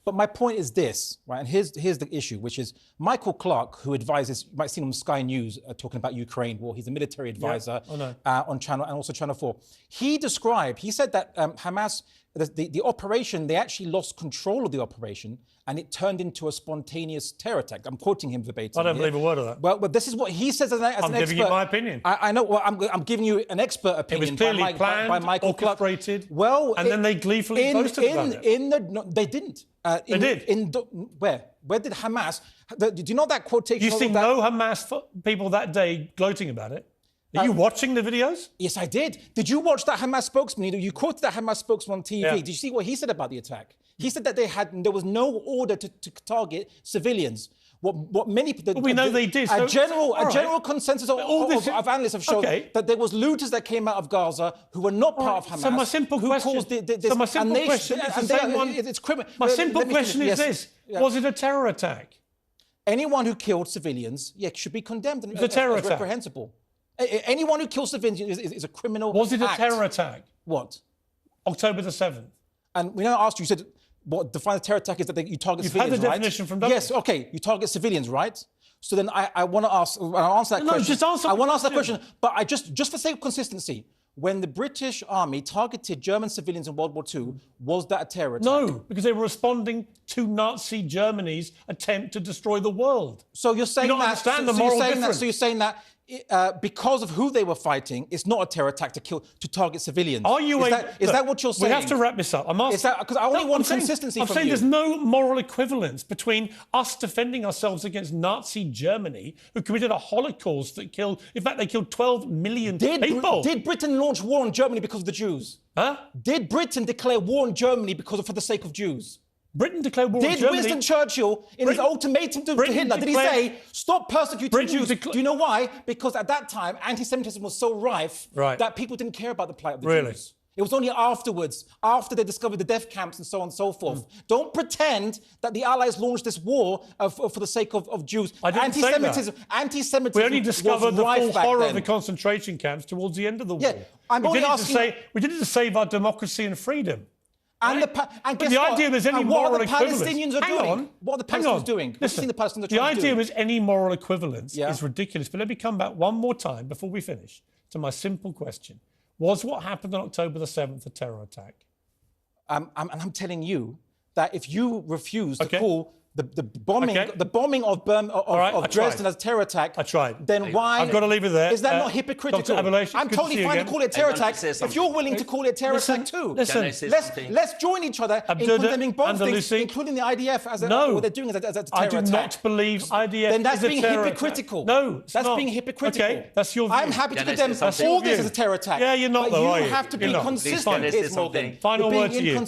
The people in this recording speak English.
But my point is this, right? And here's the issue, which is Michael Clark, who advises, you might see him on Sky News talking about Ukraine war. He's a military advisor on Channel and also Channel 4. He said that Hamas, the operation, they actually lost control of the operation and it turned into a spontaneous terror attack. I'm quoting him verbatim. I don't believe a word of that. Well, but this is what he says as an expert. I'm giving you my opinion. I know. Well, I'm giving you an export opinion. It was clearly planned, by Michael orchestrated. Clark. Well, and then they gleefully boasted about it. No, they didn't. They did. Where? Where did Hamas? Do you know that quotation? You see no Hamas people that day gloating about it? Are you watching the videos? Yes, I did. Did you watch that Hamas spokesman? You quoted that Hamas spokesman on TV. Yeah. Did you see what he said about the attack? He said that there was no order to target civilians. What many people... we know they did. A general consensus of analysts have shown that there was looters that came out of Gaza who were not part of Hamas. So my simple question... It's criminal. My simple question is this. Was it a terror attack? Anyone who killed civilians, should be condemned and reprehensible. Anyone who kills civilians is a criminal act. Was it a terror attack? What? October the 7th. And when I asked you, you said, what defines a terror attack is that you target civilians, right? You've had the definition from Dilly. Yes, OK, you target civilians, right? So then I want to ask, I'll answer that question. No, just answer I want to ask that question, but just for sake of consistency, when the British Army targeted German civilians in World War II, was that a terror attack? No, because they were responding to Nazi Germany's attempt to destroy the world. So you're saying So you're saying that because of who they were fighting, it's not a terror attack to target civilians. Is that what you're saying? We have to wrap this up. I'm asking... Because I only want consistency from you. I'm saying there's no moral equivalence between us defending ourselves against Nazi Germany, who committed a Holocaust that killed... In fact, they killed 12 million people. Did Britain launch war on Germany because of the Jews? Huh? Did Britain declare war on Germany for the sake of Jews? Britain declared war on Germany. Did Winston Churchill, in his ultimatum to Hitler, did he say, stop persecuting Jews? Do you know why? Because at that time, anti-Semitism was so rife that people didn't care about the plight of the Jews. It was only afterwards, after they discovered the death camps and so on and so forth. Don't pretend that the Allies launched this war for the sake of Jews. I didn't say that. Anti-Semitism We only discovered the full horror of the then. concentration camps towards the end of the war. We did it to save our democracy and freedom. And the idea there's any moral equivalence. What are the Palestinians doing? Listen, the idea is any moral equivalence is ridiculous. But let me come back one more time before we finish to my simple question. Was what happened on October the 7th a terror attack? And I'm telling you that if you refuse to call the bombing of Dresden as a terror attack, then why... I've got to leave it there. Is that not hypocritical? I'm totally fine to call it a terror attack if you're willing to call it a terror attack too. Listen, let's join each other in condemning both things, including the IDF as what they're doing as a terror attack. I do not believe IDF Then that's being hypocritical. No, that's being hypocritical. OK, that's your view. I'm happy to condemn all this as a terror attack. Yeah, you're not, though, are you? You have to be consistent, Piers Morgan. Final word to you.